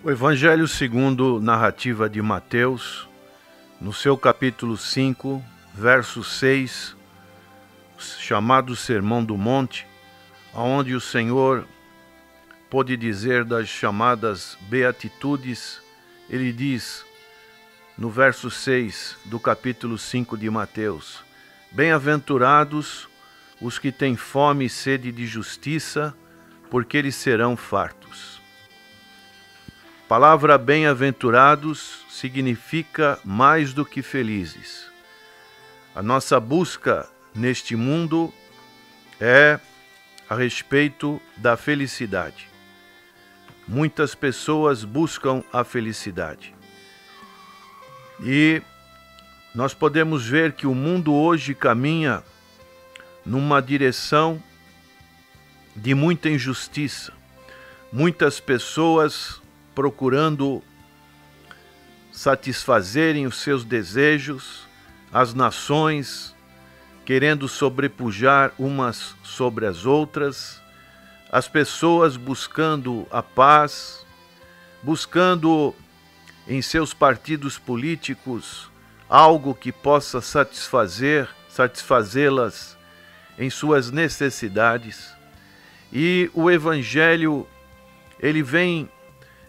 O Evangelho segundo narrativa de Mateus, no seu capítulo 5, verso 6, chamado Sermão do Monte, onde o Senhor pôde dizer das chamadas beatitudes, ele diz, no verso 6 do capítulo 5 de Mateus: Bem-aventurados os que têm fome e sede de justiça, porque eles serão fartos. A palavra bem-aventurados significa mais do que felizes. A nossa busca neste mundo é a respeito da felicidade. Muitas pessoas buscam a felicidade. E nós podemos ver que o mundo hoje caminha numa direção de muita injustiça. Muitas pessoas procurando satisfazerem os seus desejos, as nações querendo sobrepujar umas sobre as outras, as pessoas buscando a paz, buscando em seus partidos políticos algo que possa satisfazê-las em suas necessidades. E o Evangelho, ele vem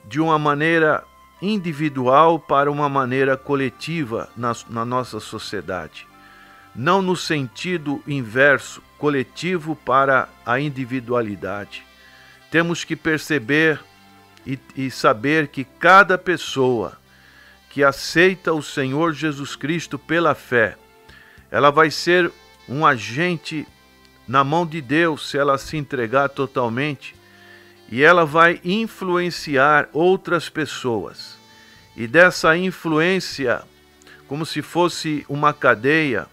de uma maneira individual para uma maneira coletiva na nossa sociedade. Não no sentido inverso, coletivo para a individualidade. Temos que perceber e saber que cada pessoa que aceita o Senhor Jesus Cristo pela fé, ela vai ser um agente na mão de Deus se ela se entregar totalmente, e ela vai influenciar outras pessoas. E dessa influência, como se fosse uma cadeia,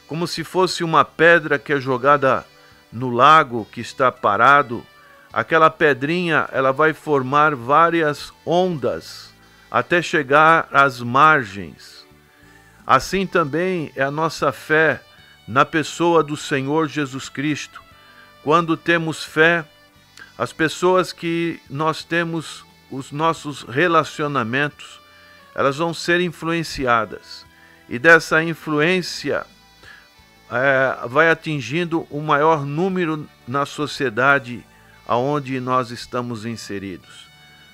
como se fosse uma pedra que é jogada no lago que está parado, aquela pedrinha ela vai formar várias ondas até chegar às margens. Assim também é a nossa fé na pessoa do Senhor Jesus Cristo. Quando temos fé, as pessoas que nós temos os nossos relacionamentos, elas vão ser influenciadas. E dessa influência vai atingindo o maior número na sociedade aonde nós estamos inseridos.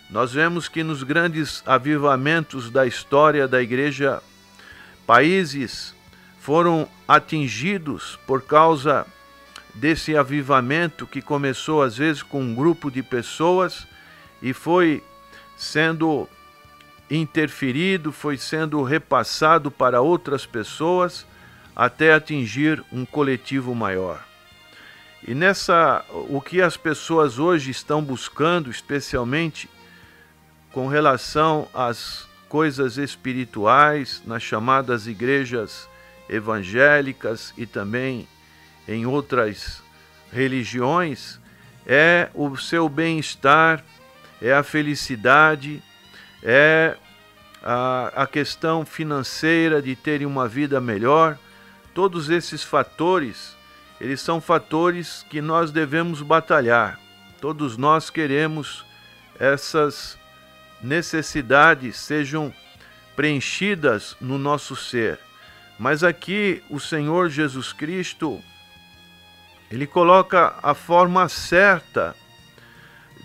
Nós vemos que nos grandes avivamentos da história da igreja, países foram atingidos por causa desse avivamento que começou às vezes com um grupo de pessoas e foi sendo interferido, foi sendo repassado para outras pessoas até atingir um coletivo maior. E o que as pessoas hoje estão buscando, especialmente com relação às coisas espirituais, nas chamadas igrejas evangélicas e também em outras religiões, é o seu bem-estar, é a felicidade, é a questão financeira de terem uma vida melhor. Todos esses fatores, eles são fatores que nós devemos batalhar. Todos nós queremos essas necessidades sejam preenchidas no nosso ser. Mas aqui o Senhor Jesus Cristo, ele coloca a forma certa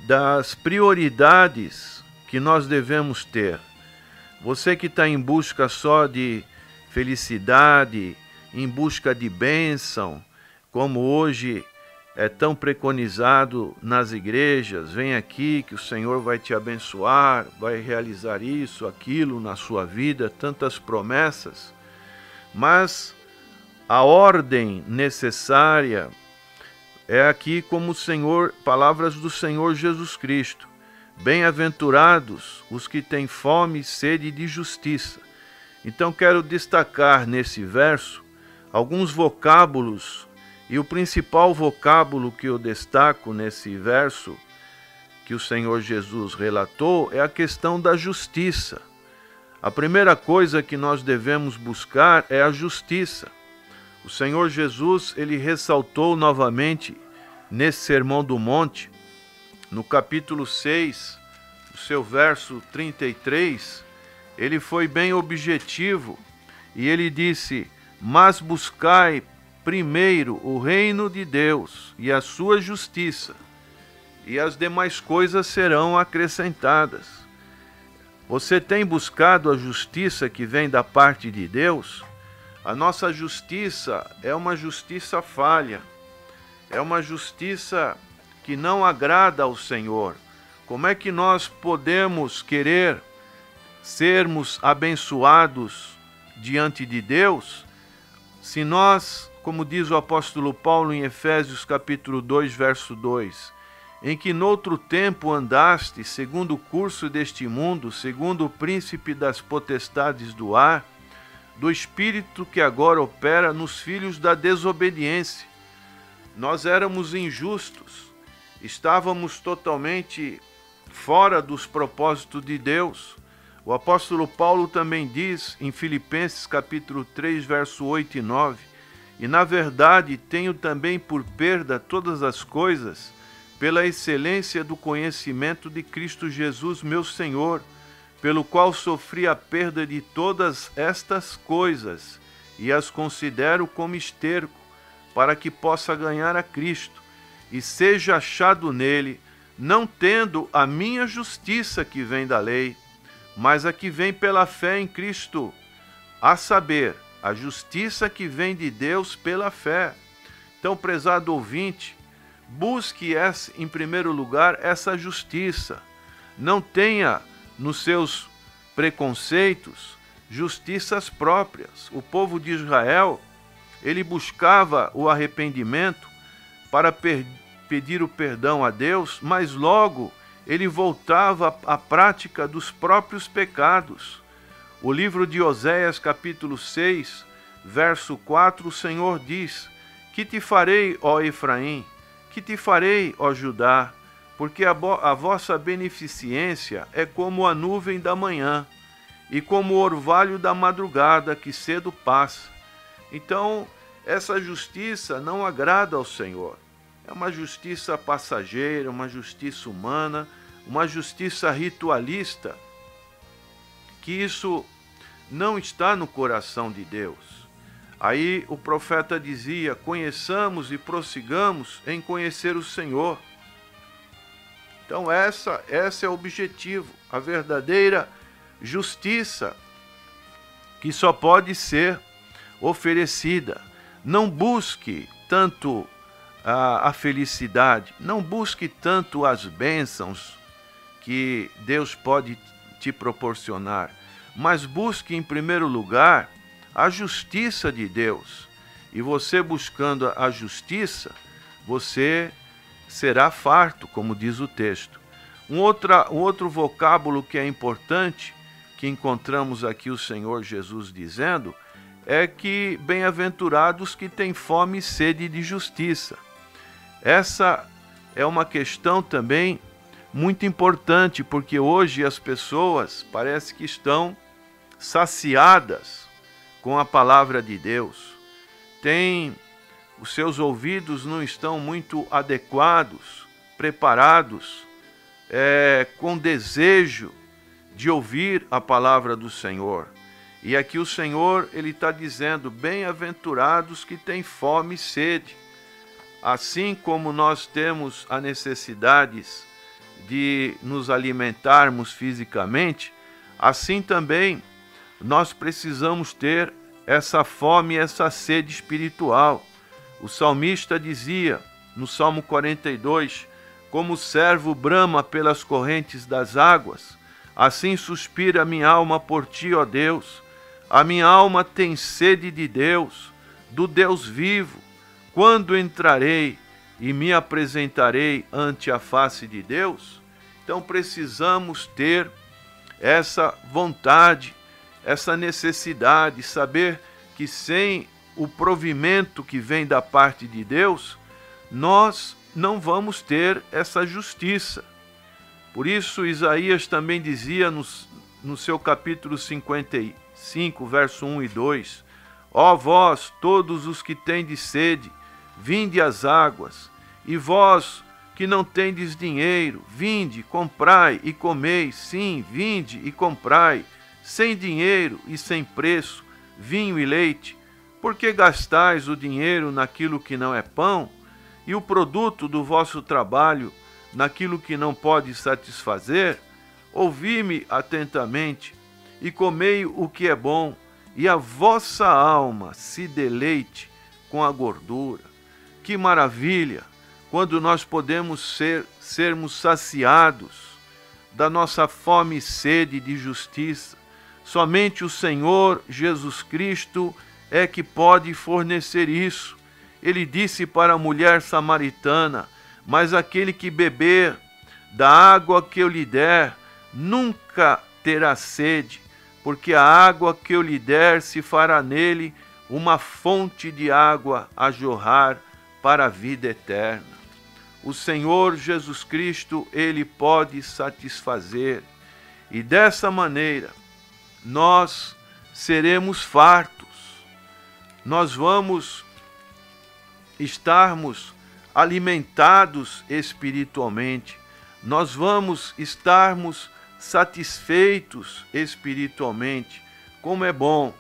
das prioridades que nós devemos ter. Você que está em busca só de felicidade, em busca de bênção, como hoje é tão preconizado nas igrejas, vem aqui que o Senhor vai te abençoar, vai realizar isso, aquilo na sua vida, tantas promessas, mas a ordem necessária é aqui como palavras do Senhor Jesus Cristo. Bem-aventurados os que têm fome e sede de justiça. Então quero destacar nesse verso alguns vocábulos, e o principal vocábulo que eu destaco nesse verso que o Senhor Jesus relatou é a questão da justiça. A primeira coisa que nós devemos buscar é a justiça. O Senhor Jesus, ele ressaltou novamente nesse Sermão do Monte, no capítulo 6, o seu verso 33, ele foi bem objetivo e ele disse: mas buscai primeiro o reino de Deus e a sua justiça, e as demais coisas serão acrescentadas. Você tem buscado a justiça que vem da parte de Deus? A nossa justiça é uma justiça falha, é uma justiça que não agrada ao Senhor. Como é que nós podemos querer sermos abençoados diante de Deus se nós, como diz o apóstolo Paulo em Efésios capítulo 2, verso 2, em que noutro tempo andaste segundo o curso deste mundo, segundo o príncipe das potestades do ar, do espírito que agora opera nos filhos da desobediência. Nós éramos injustos, estávamos totalmente fora dos propósitos de Deus. O apóstolo Paulo também diz em Filipenses capítulo 3, verso 8 e 9, e na verdade tenho também por perda todas as coisas, pela excelência do conhecimento de Cristo Jesus, meu Senhor, pelo qual sofri a perda de todas estas coisas, e as considero como esterco, para que possa ganhar a Cristo, e seja achado nele, não tendo a minha justiça que vem da lei, mas a que vem pela fé em Cristo, a saber, a justiça que vem de Deus pela fé. Então, prezado ouvinte, busque em primeiro lugar essa justiça. Não tenha nos seus preconceitos justiças próprias. O povo de Israel, ele buscava o arrependimento para pedir o perdão a Deus, mas logo ele voltava à prática dos próprios pecados. O livro de Oséias, capítulo 6, verso 4, o Senhor diz: que te farei, ó Efraim? Que te farei, ó Judá? Porque a vossa beneficência é como a nuvem da manhã, e como o orvalho da madrugada que cedo passa. Então, essa justiça não agrada ao Senhor. É uma justiça passageira, uma justiça humana, uma justiça ritualista, que isso não está no coração de Deus. Aí o profeta dizia: conheçamos e prossigamos em conhecer o Senhor. Então esse é o objetivo, a verdadeira justiça que só pode ser oferecida. Não busque tanto a felicidade, não busque tanto as bênçãos que Deus pode te proporcionar, mas busque em primeiro lugar a justiça de Deus. E você buscando a justiça, você será farto, como diz o texto. Um outro vocábulo que é importante, que encontramos aqui o Senhor Jesus dizendo, é que bem-aventurados que têm fome e sede de justiça. Essa é uma questão também muito importante, porque hoje as pessoas parece que estão saciadas com a palavra de Deus. Os seus ouvidos não estão muito adequados, preparados, com desejo de ouvir a palavra do Senhor. E aqui o Senhor, ele está dizendo: bem-aventurados que têm fome e sede. Assim como nós temos a necessidade de nos alimentarmos fisicamente, assim também nós precisamos ter essa fome e essa sede espiritual. O salmista dizia, no Salmo 42, como o servo brama pelas correntes das águas, assim suspira a minha alma por ti, ó Deus. A minha alma tem sede de Deus, do Deus vivo. Quando entrarei e me apresentarei ante a face de Deus? Então precisamos ter essa vontade, essa necessidade, saber que sem o provimento que vem da parte de Deus, nós não vamos ter essa justiça. Por isso Isaías também dizia no seu capítulo 55, verso 1 e 2, ó vós, todos os que tendes sede, vinde às águas, e vós que não tendes dinheiro, vinde, comprai e comei, sim, vinde e comprai, sem dinheiro e sem preço, vinho e leite, porque gastais o dinheiro naquilo que não é pão, e o produto do vosso trabalho naquilo que não pode satisfazer? Ouvi-me atentamente, e comei o que é bom, e a vossa alma se deleite com a gordura. Que maravilha, quando nós podemos sermos saciados da nossa fome e sede de justiça. Somente o Senhor Jesus Cristo é que pode fornecer isso. Ele disse para a mulher samaritana: mas aquele que beber da água que eu lhe der, nunca terá sede, porque a água que eu lhe der se fará nele uma fonte de água a jorrar para a vida eterna. O Senhor Jesus Cristo, Ele pode satisfazer, e dessa maneira nós seremos fartos, nós vamos estarmos alimentados espiritualmente, nós vamos estarmos satisfeitos espiritualmente. Como é bom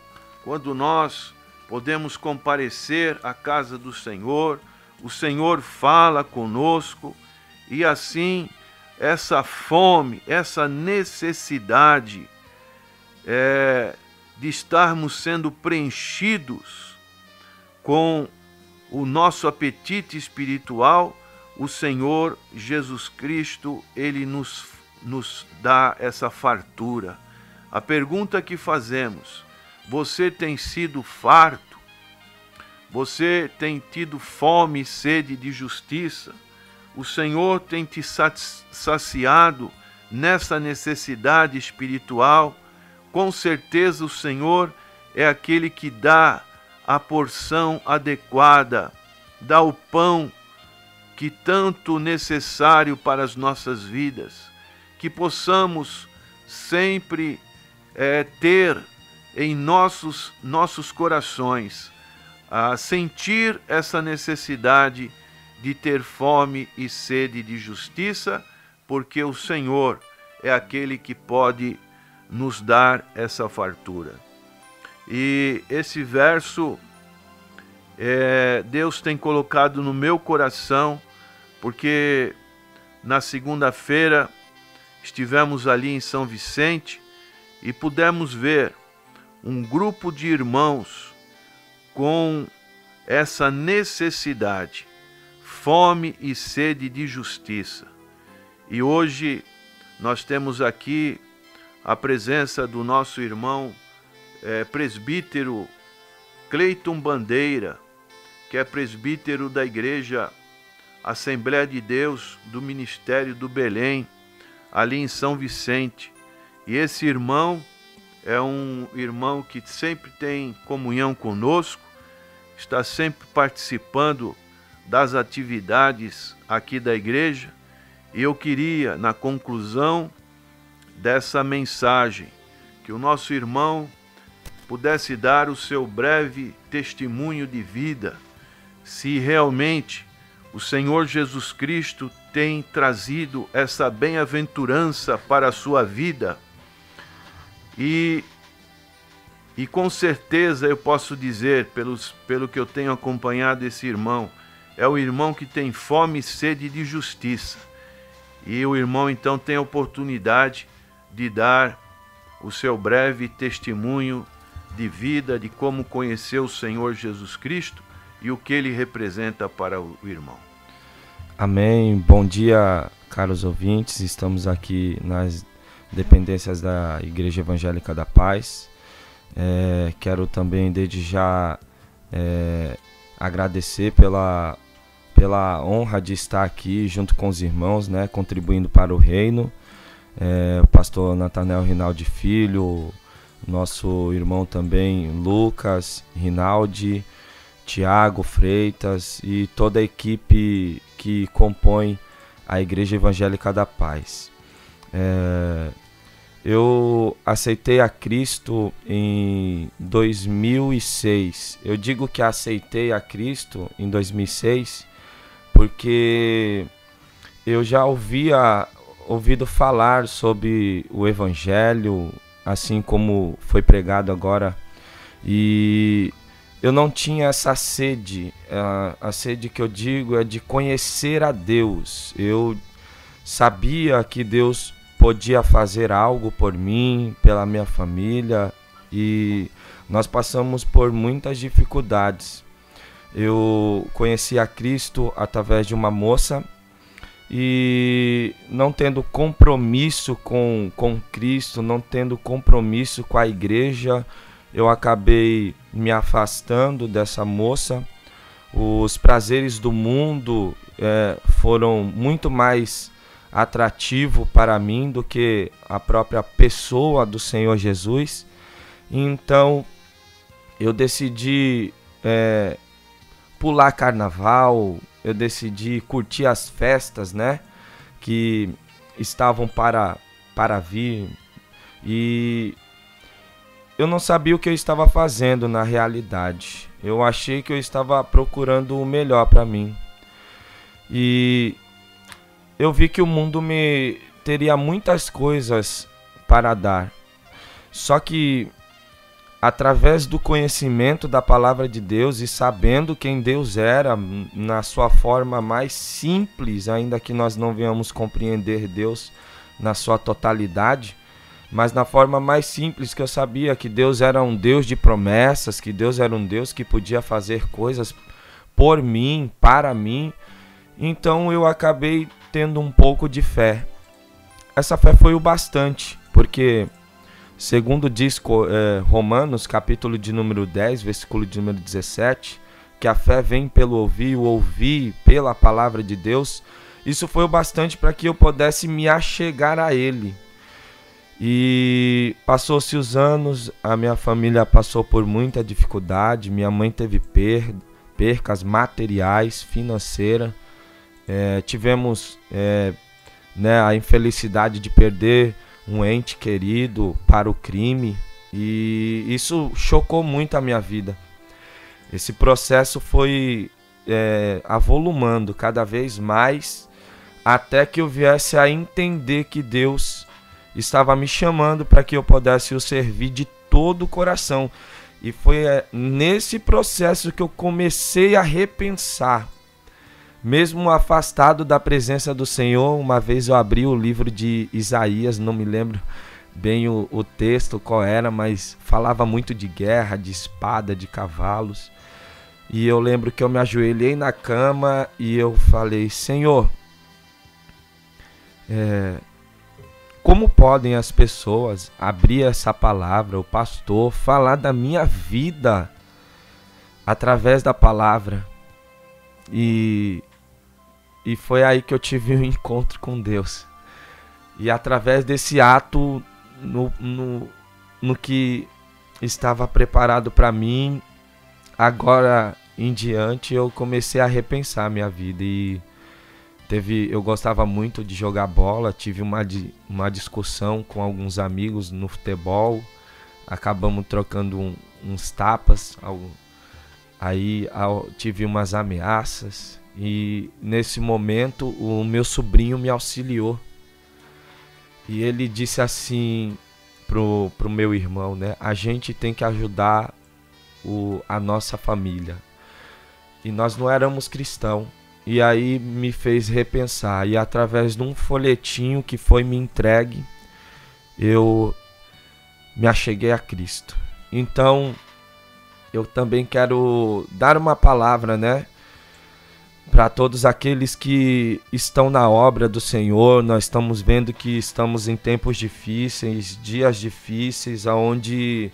quando nós podemos comparecer à casa do Senhor, o Senhor fala conosco, e assim essa fome, essa necessidade de estarmos sendo preenchidos com o nosso apetite espiritual, o Senhor Jesus Cristo, Ele nos dá essa fartura. A pergunta que fazemos: você tem sido farto? Você tem tido fome e sede de justiça? O Senhor tem te saciado nessa necessidade espiritual? Com certeza o Senhor é aquele que dá a porção adequada, dá o pão que tanto necessário para as nossas vidas, que possamos sempre ter em nossos corações a sentir essa necessidade de ter fome e sede de justiça, porque o Senhor é aquele que pode nos dar essa fartura. E esse verso Deus tem colocado no meu coração, porque na segunda-feira estivemos ali em São Vicente e pudemos ver um grupo de irmãos com essa necessidade, fome e sede de justiça. E hoje nós temos aqui a presença do nosso irmão presbítero Cleiton Bandeira, que é presbítero da Igreja Assembleia de Deus do Ministério do Belém, ali em São Vicente. E esse irmão é um irmão que sempre tem comunhão conosco, está sempre participando das atividades aqui da igreja. E eu queria, na conclusão dessa mensagem, que o nosso irmão pudesse dar o seu breve testemunho de vida, se realmente o Senhor Jesus Cristo tem trazido essa bem-aventurança para a sua vida. E com certeza eu posso dizer, pelo que eu tenho acompanhado esse irmão, é o irmão que tem fome e sede de justiça. E o irmão então tem a oportunidade de dar o seu breve testemunho de vida, de como conheceu o Senhor Jesus Cristo e o que ele representa para o irmão. Amém. Bom dia, caros ouvintes. Estamos aqui nas dependências da Igreja Evangélica da Paz. Quero também, desde já, agradecer pela honra de estar aqui junto com os irmãos, né, contribuindo para o reino. O pastor Nathanael Rinaldi Filho, nosso irmão também Lucas Rinaldi, Tiago Freitas e toda a equipe que compõe a Igreja Evangélica da Paz. Eu aceitei a Cristo em 2006. Eu digo que aceitei a Cristo em 2006 porque eu já havia ouvido falar sobre o Evangelho, assim como foi pregado agora, e eu não tinha essa sede. A sede que eu digo é de conhecer a Deus. Eu sabia que Deus podia fazer algo por mim, pela minha família, e nós passamos por muitas dificuldades. Eu conheci a Cristo através de uma moça, e não tendo compromisso com Cristo, não tendo compromisso com a igreja, eu acabei me afastando dessa moça. Os prazeres do mundo foram muito mais atrativos para mim do que a própria pessoa do Senhor Jesus. Então eu decidi pular carnaval, eu decidi curtir as festas, né, que estavam para vir, e eu não sabia o que eu estava fazendo na realidade. Eu achei que eu estava procurando o melhor para mim, e eu vi que o mundo me teria muitas coisas para dar, só que através do conhecimento da palavra de Deus e sabendo quem Deus era na sua forma mais simples, ainda que nós não venhamos compreender Deus na sua totalidade, mas na forma mais simples, que eu sabia que Deus era um Deus de promessas, que Deus era um Deus que podia fazer coisas por mim, para mim. Então eu acabei tendo um pouco de fé. Essa fé foi o bastante, porque segundo diz Romanos, capítulo de número 10, versículo de número 17, que a fé vem pelo ouvir, o ouvir pela palavra de Deus. Isso foi o bastante para que eu pudesse me achegar a Ele. E passou-se os anos, a minha família passou por muita dificuldade, minha mãe teve percas materiais, financeiras, tivemos a infelicidade de perder um ente querido para o crime, e isso chocou muito a minha vida. Esse processo foi avolumando cada vez mais, até que eu viesse a entender que Deus estava me chamando para que eu pudesse o servir de todo o coração. E foi nesse processo que eu comecei a repensar. Mesmo afastado da presença do Senhor, uma vez eu abri o livro de Isaías, não me lembro bem o texto qual era, mas falava muito de guerra, de espada, de cavalos. E eu lembro que eu me ajoelhei na cama e eu falei: Senhor, como podem as pessoas abrir essa palavra, o pastor, falar da minha vida através da palavra? E foi aí que eu tive um encontro com Deus. E através desse ato, no que estava preparado para mim, agora em diante eu comecei a repensar a minha vida. E eu gostava muito de jogar bola, tive uma discussão com alguns amigos no futebol, acabamos trocando uns tapas, aí tive umas ameaças. E nesse momento o meu sobrinho me auxiliou. E ele disse assim pro meu irmão, né? A gente tem que ajudar a nossa família. E nós não éramos cristãos. E aí me fez repensar. E através de um folhetinho que foi me entregue, eu me acheguei a Cristo. Então eu também quero dar uma palavra, né, para todos aqueles que estão na obra do Senhor. Nós estamos vendo que estamos em tempos difíceis, dias difíceis, onde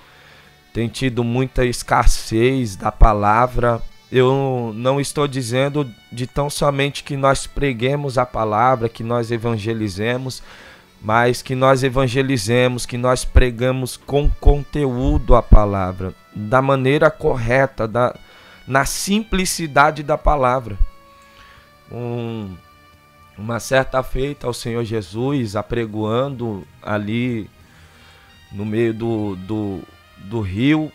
tem tido muita escassez da palavra. Eu não estou dizendo de tão somente que nós preguemos a palavra, que nós evangelizemos, mas que nós evangelizemos, que nós pregamos com conteúdo a palavra, da maneira correta, na simplicidade da palavra. Uma certa feita, o Senhor Jesus apregoando ali no meio do rio,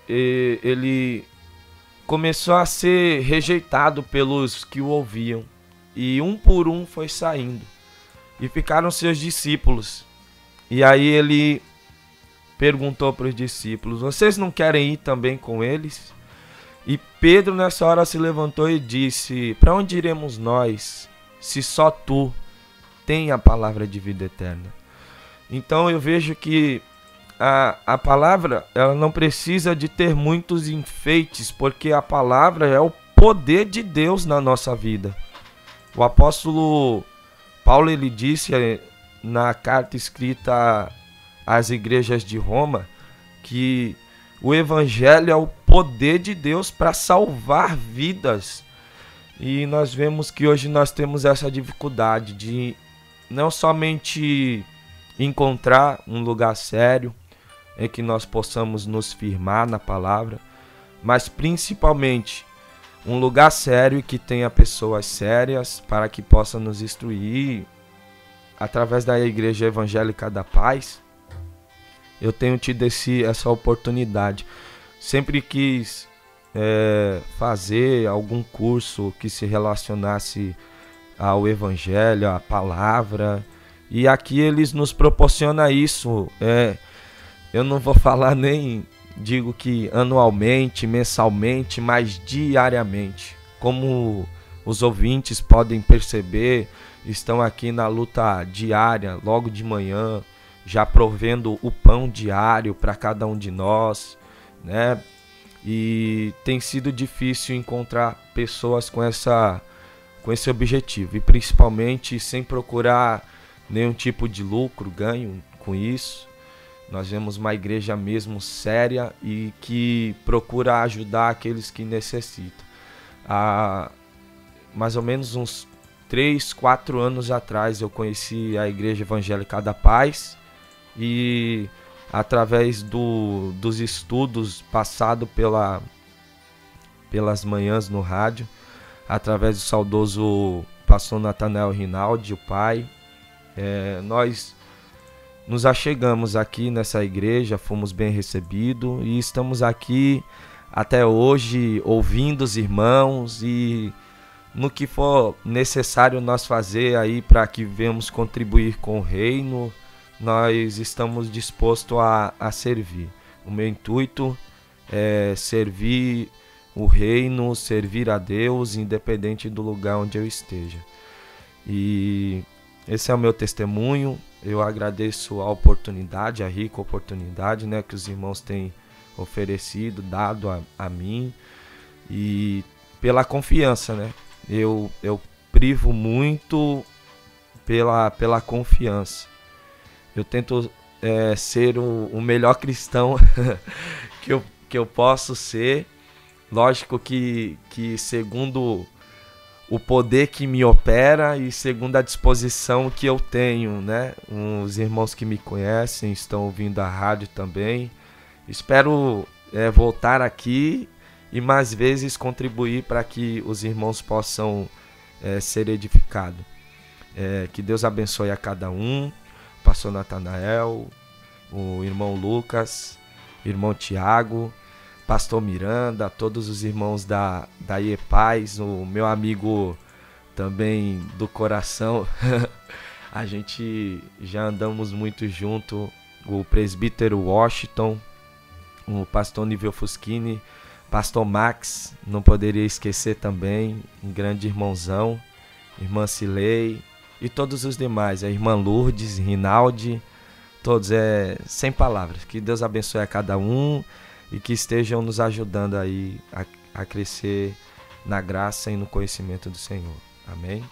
ele começou a ser rejeitado pelos que o ouviam. e um por um foi saindo. E ficaram seus discípulos. E aí ele perguntou para os discípulos: vocês não querem ir também com eles? E Pedro nessa hora se levantou e disse: para onde iremos nós, se só tu tem a palavra de vida eterna? Então eu vejo que a palavra, ela não precisa de ter muitos enfeites, porque a palavra é o poder de Deus na nossa vida. O apóstolo Paulo, ele disse na carta escrita às igrejas de Roma que o evangelho é o poder de Deus para salvar vidas. E nós vemos que hoje nós temos essa dificuldade de não somente encontrar um lugar sério em que nós possamos nos firmar na palavra, mas principalmente um lugar sério que tenha pessoas sérias para que possa nos instruir através da Igreja Evangélica da Paz. Eu tenho tido essa oportunidade. Sempre quis fazer algum curso que se relacionasse ao Evangelho, à palavra. E aqui eles nos proporcionam isso. Eu não vou falar nem, digo que anualmente, mensalmente, mas diariamente. Como os ouvintes podem perceber, estão aqui na luta diária, logo de manhã, já provendo o pão diário para cada um de nós, né? E tem sido difícil encontrar pessoas com esse objetivo, e principalmente sem procurar nenhum tipo de lucro, ganho com isso. Nós vemos uma igreja mesmo séria e que procura ajudar aqueles que necessitam. Há mais ou menos uns 3, 4 anos atrás eu conheci a Igreja Evangélica da Paz, e através dos estudos passados pelas manhãs no rádio, através do saudoso pastor Nathanael Rinaldi, o pai, nós nos achegamos aqui nessa igreja, fomos bem recebidos e estamos aqui até hoje ouvindo os irmãos, e no que for necessário nós fazer aí para que venhamos contribuir com o reino, nós estamos dispostos a servir. O meu intuito é servir o reino, servir a Deus, independente do lugar onde eu esteja. E esse é o meu testemunho. Eu agradeço a oportunidade, a rica oportunidade, né, que os irmãos têm oferecido, dado a mim, e pela confiança, né? Eu privo muito pela confiança. Eu tento ser o melhor cristão que eu posso ser. Lógico que segundo o poder que me opera e segundo a disposição que eu tenho, né? Os irmãos que me conhecem estão ouvindo a rádio também. Espero voltar aqui e mais vezes contribuir para que os irmãos possam ser edificados. Que Deus abençoe a cada um, o pastor Nathanael, o irmão Lucas, o irmão Tiago, pastor Miranda, todos os irmãos da IEPaz, o meu amigo também do coração. A gente já andamos muito junto, o presbítero Washington, o pastor Nível Fuschini, pastor Max, não poderia esquecer também, um grande irmãozão, irmã Cilei e todos os demais, a irmã Lourdes, Rinaldi, todos, sem palavras. Que Deus abençoe a cada um e que estejam nos ajudando aí a crescer na graça e no conhecimento do Senhor. Amém?